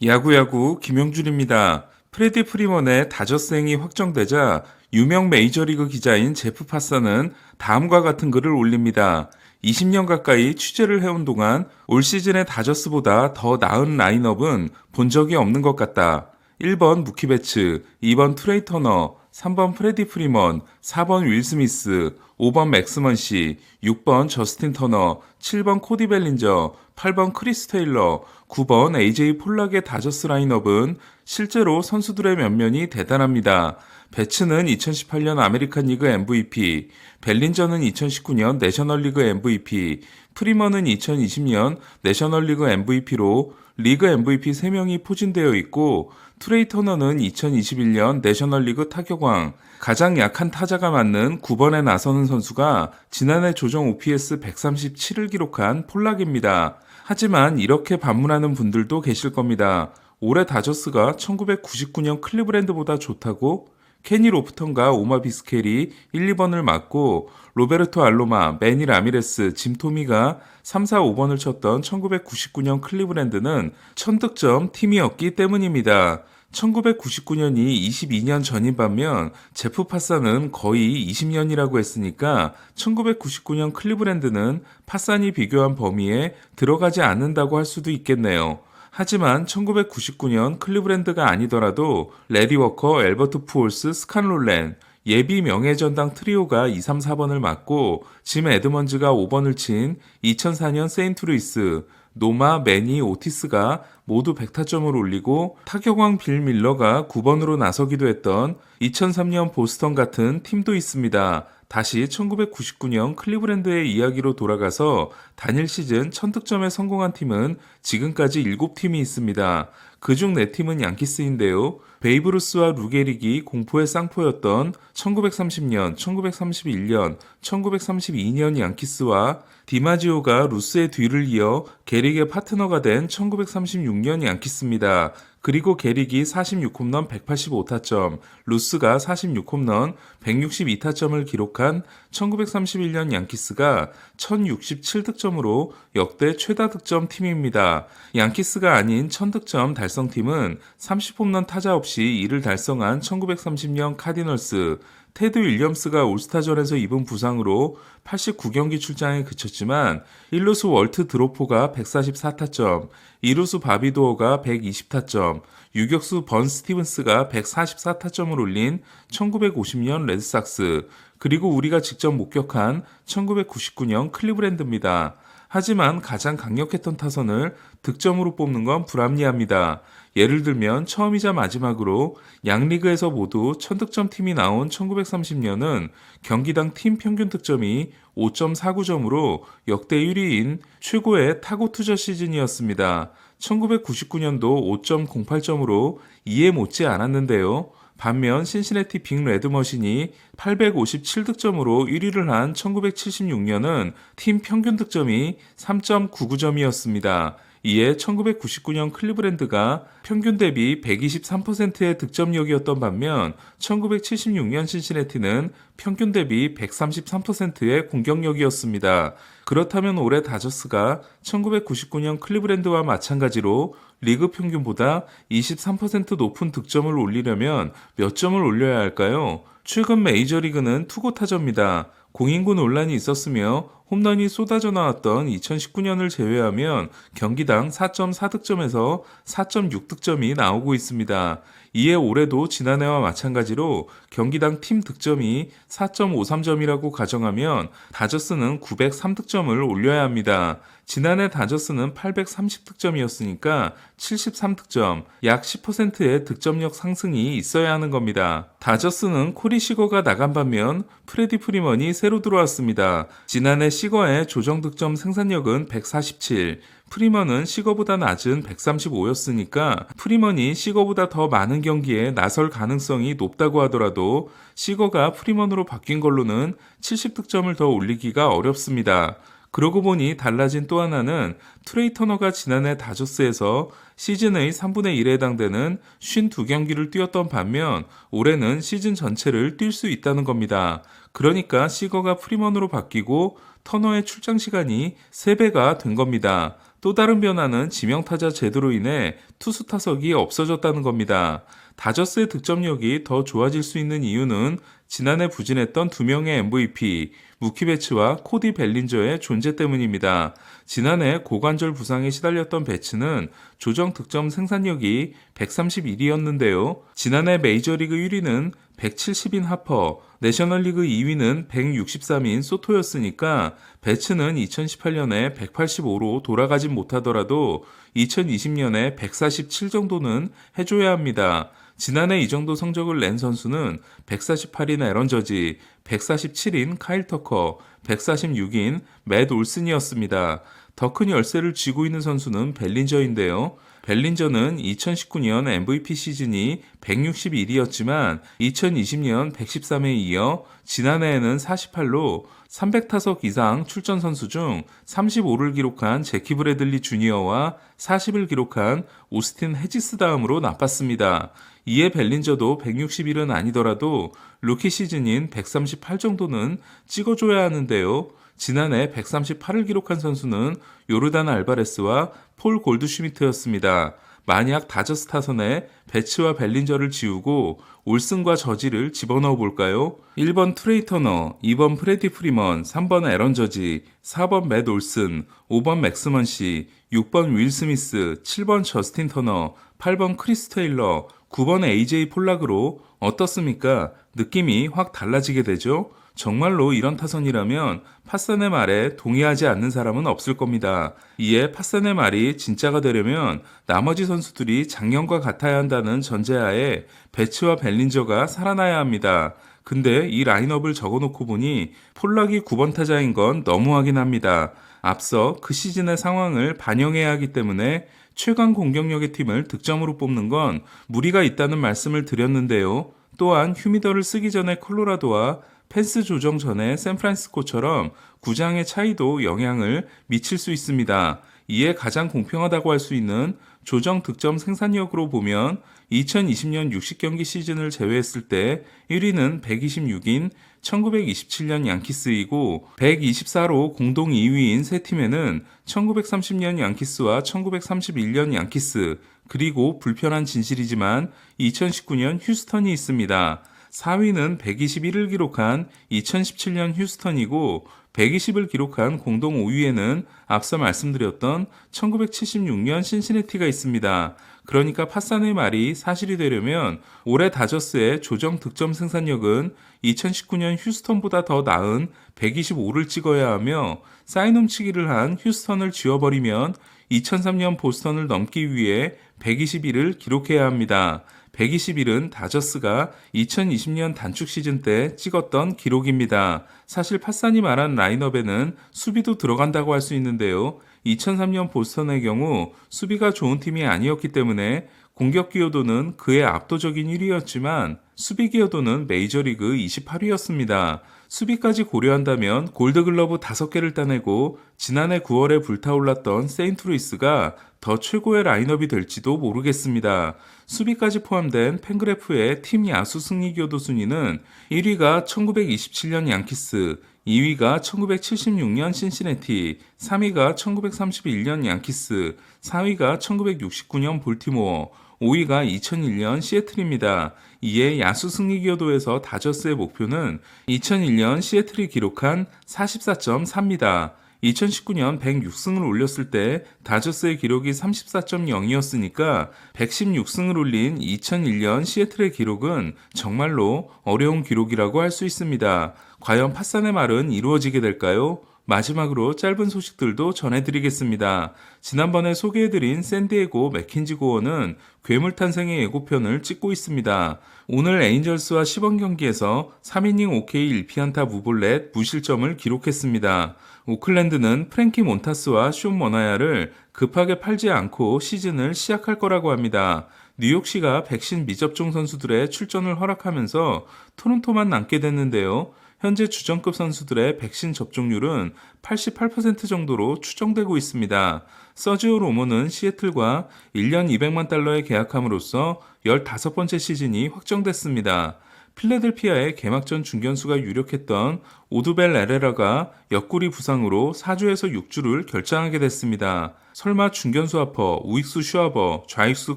야구야구 김영준입니다. 프레디 프리먼의 다저스행이 확정되자 유명 메이저리그 기자인 제프 파사는 다음과 같은 글을 올립니다. 20년 가까이 취재를 해온 동안 올 시즌의 다저스보다 더 나은 라인업은 본 적이 없는 것 같다. 1번 무키 베츠, 2번 트레이 터너, 3번 프레디 프리먼, 4번 윌 스미스, 5번 맥스먼 씨, 6번 저스틴 터너, 7번 코디 벨린저, 8번 크리스 테일러, 9번 AJ 폴락의 다저스 라인업은 실제로 선수들의 면면이 대단합니다. 베츠는 2018년 아메리칸 리그 MVP, 벨린저는 2019년 내셔널리그 MVP, 프리먼은 2020년 내셔널리그 MVP로 리그 MVP 3명이 포진되어 있고 트레이 터너는 2021년 내셔널리그 타격왕, 가장 약한 타자가 맞는 9번에 나서는 선수가 지난해 조정 OPS 137을 기록한 폴락입니다. 하지만 이렇게 반문하는 분들도 계실 겁니다. 올해 다저스가 1999년 클리브랜드보다 좋다고? 케니 로프턴과 오마 비스켈이 1, 2번을 맡고 로베르토 알로마, 매니 라미레스, 짐 토미가 3, 4, 5번을 쳤던 1999년 클리브랜드는 1000득점 팀이었기 때문입니다. 1999년이 22년 전인 반면 제프 파사는 거의 20년이라고 했으니까 1999년 클리브랜드는 파산이 비교한 범위에 들어가지 않는다고 할 수도 있겠네요. 하지만 1999년 클리브랜드가 아니더라도 레디 워커, 엘버트 푸올스, 스칸 롤렌, 예비 명예전당 트리오가 2, 3, 4번을 맡고 짐 에드먼즈가 5번을 친 2004년 세인트루이스, 노마, 매니, 오티스가 모두 100타점을 올리고 타격왕 빌 밀러가 9번으로 나서기도 했던 2003년 보스턴 같은 팀도 있습니다. 다시 1999년 클리브랜드의 이야기로 돌아가서 단일 시즌 1000득점에 성공한 팀은 지금까지 7팀이 있습니다. 그중 4팀은 양키스인데요. 베이브루스와 루게릭이 공포의 쌍포였던 1930년, 1931년, 1932년 양키스와 디마지오가 루스의 뒤를 이어 게릭의 파트너가 된 1936년 양키스입니다. 그리고 게릭이 46홈런 185타점, 루스가 46홈런 162타점을 기록한 1931년 양키스가 1067득점으로 역대 최다 득점 팀입니다. 양키스가 아닌 1000득점 달성팀은 30홈런 타자 없이 이를 달성한 1930년 카디널스, 테드 윌리엄스가 올스타전에서 입은 부상으로 89경기 출장에 그쳤지만 1루수 월트 드로포가 144타점, 2루수 바비도어가 120타점, 유격수 번 스티븐스가 144타점을 올린 1950년 레드삭스, 그리고 우리가 직접 목격한 1999년 클리브랜드입니다. 하지만 가장 강력했던 타선을 득점으로 뽑는 건 불합리합니다. 예를 들면 처음이자 마지막으로 양리그에서 모두 1000득점 팀이 나온 1930년은 경기당 팀 평균 득점이 5.49점으로 역대 1위인 최고의 타고 투저 시즌이었습니다. 1999년도 5.08점으로 이해 못지 않았는데요. 반면 신시내티 빅 레드머신이 857득점으로 1위를 한 1976년은 팀 평균 득점이 3.99점이었습니다. 이에 1999년 클리브랜드가 평균 대비 123%의 득점력이었던 반면 1976년 신시내티는 평균 대비 133%의 공격력이었습니다. 그렇다면 올해 다저스가 1999년 클리브랜드와 마찬가지로 리그 평균보다 23% 높은 득점을 올리려면 몇 점을 올려야 할까요? 최근 메이저리그는 투고 타자입니다. 공인구 논란이 있었으며 홈런이 쏟아져 나왔던 2019년을 제외하면 경기당 4.4득점에서 4.6득점이 나오고 있습니다. 이에 올해도 지난해와 마찬가지로 경기당 팀 득점이 4.53점이라고 가정하면 다저스는 903득점을 올려야 합니다. 지난해 다저스는 830득점이었으니까 73득점, 약 10%의 득점력 상승이 있어야 하는 겁니다. 다저스는 코리 시거가 나간 반면 프레디 프리먼이 새로 들어왔습니다. 지난해 시거의 조정 득점 생산력은 147, 프리먼은 시거보다 낮은 135였으니까 프리먼이 시거보다 더 많은 경기에 나설 가능성이 높다고 하더라도 시거가 프리먼으로 바뀐 걸로는 70득점을 더 올리기가 어렵습니다. 그러고 보니 달라진 또 하나는 트레이 터너가 지난해 다저스에서 시즌의 3분의 1에 해당되는 52경기를 뛰었던 반면 올해는 시즌 전체를 뛸 수 있다는 겁니다. 그러니까 시거가 프리먼으로 바뀌고 터너의 출장 시간이 3배가 된 겁니다. 또 다른 변화는 지명타자 제도로 인해 투수 타석이 없어졌다는 겁니다. 다저스의 득점력이 더 좋아질 수 있는 이유는 지난해 부진했던 두 명의 MVP, 무키 베츠와 코디 벨린저의 존재 때문입니다. 지난해 고관절 부상에 시달렸던 베츠는 조정 득점 생산력이 131이었는데요. 지난해 메이저리그 1위는 170인 하퍼, 내셔널리그 2위는 163인 소토였으니까 베츠는 2018년에 185로 돌아가진 못하더라도 2020년에 147 정도는 해줘야 합니다. 지난해 이 정도 성적을 낸 선수는 148인 에런 저지, 147인 카일 터커, 146인 맷 올슨이었습니다. 더 큰 열세를 쥐고 있는 선수는 벨린저인데요. 벨린저는 2019년 MVP 시즌이 161이었지만 2020년 113에 이어 지난해에는 48로 300타석 이상 출전 선수 중 35를 기록한 제키 브래들리 주니어와 40을 기록한 오스틴 헤지스 다음으로 나빴습니다. 이에 벨린저도 161은 아니더라도 루키 시즌인 138 정도는 찍어줘야 하는데요. 지난해 138을 기록한 선수는 요르단 알바레스와 폴 골드슈미트였습니다. 만약 다저스 타선에 베츠와 벨린저를 지우고 올슨과 저지를 집어넣어 볼까요? 1번 트레이 터너, 2번 프레디 프리먼, 3번 에런 저지, 4번 맷 올슨, 5번 맥스먼 씨, 6번 윌 스미스, 7번 저스틴 터너, 8번 크리스 테일러, 9번 AJ 폴락으로 어떻습니까? 느낌이 확 달라지게 되죠? 정말로 이런 타선이라면 파산의 말에 동의하지 않는 사람은 없을 겁니다. 이에 파산의 말이 진짜가 되려면 나머지 선수들이 작년과 같아야 한다는 전제하에 베츠와 벨린저가 살아나야 합니다. 근데 이 라인업을 적어놓고 보니 폴락이 9번 타자인 건 너무하긴 합니다. 앞서 그 시즌의 상황을 반영해야 하기 때문에 최강 공격력의 팀을 득점으로 뽑는 건 무리가 있다는 말씀을 드렸는데요. 또한 휴미더를 쓰기 전에 콜로라도와 펜스 조정 전에 샌프란시스코처럼 구장의 차이도 영향을 미칠 수 있습니다. 이에 가장 공평하다고 할 수 있는 조정 득점 생산력으로 보면 2020년 60경기 시즌을 제외했을 때 1위는 126인 1927년 양키스이고 124로 공동 2위인 세 팀에는 1930년 양키스와 1931년 양키스 그리고 불편한 진실이지만 2019년 휴스턴이 있습니다. 4위는 121을 기록한 2017년 휴스턴이고 120을 기록한 공동 5위에는 앞서 말씀드렸던 1976년 신시내티가 있습니다. 그러니까 팟산의 말이 사실이 되려면 올해 다저스의 조정 득점 생산력은 2019년 휴스턴보다 더 나은 125를 찍어야 하며 사인 훔치기를 한 휴스턴을 지워버리면 2003년 보스턴을 넘기 위해 121을 기록해야 합니다. 121은 다저스가 2020년 단축 시즌 때 찍었던 기록입니다. 사실 팟산이 말한 라인업에는 수비도 들어간다고 할 수 있는데요. 2003년 보스턴의 경우 수비가 좋은 팀이 아니었기 때문에 공격 기여도는 그의 압도적인 1위였지만 수비 기여도는 메이저리그 28위였습니다. 수비까지 고려한다면 골드글러브 5개를 따내고 지난해 9월에 불타올랐던 세인트루이스가 더 최고의 라인업이 될지도 모르겠습니다. 수비까지 포함된 팬그래프의 팀 야수 승리 기여도 순위는 1위가 1927년 양키스, 2위가 1976년 신시내티, 3위가 1931년 양키스, 4위가 1969년 볼티모어, 5위가 2001년 시애틀입니다. 이에 야수 승리 기여도에서 다저스의 목표는 2001년 시애틀이 기록한 44.4입니다. 2019년 106승을 올렸을 때 다저스의 기록이 34.0이었으니까 116승을 올린 2001년 시애틀의 기록은 정말로 어려운 기록이라고 할 수 있습니다. 과연 팟산의 말은 이루어지게 될까요? 마지막으로 짧은 소식들도 전해드리겠습니다. 지난번에 소개해드린 샌디에고 맥킨지 고어는 괴물 탄생의 예고편을 찍고 있습니다. 오늘 에인절스와 시범 경기에서 3이닝 OK 1피안타 무볼넷 무실점을 기록했습니다. 오클랜드는 프랭키 몬타스와 숀 머나야를 급하게 팔지 않고 시즌을 시작할 거라고 합니다. 뉴욕시가 백신 미접종 선수들의 출전을 허락하면서 토론토만 남게 됐는데요. 현재 주전급 선수들의 백신 접종률은 88% 정도로 추정되고 있습니다. 서지오 로모는 시애틀과 1년 $200만 계약함으로써 15번째 시즌이 확정됐습니다. 필라델피아의 개막전 중견수가 유력했던 오두벨 에레라가 옆구리 부상으로 4주에서 6주를 결장하게 됐습니다. 설마 중견수 하퍼, 우익수 슈아버, 좌익수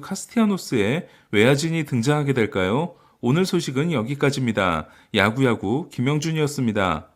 카스티아노스의 외야진이 등장하게 될까요? 오늘 소식은 여기까지입니다. 야구야구 김영준이었습니다.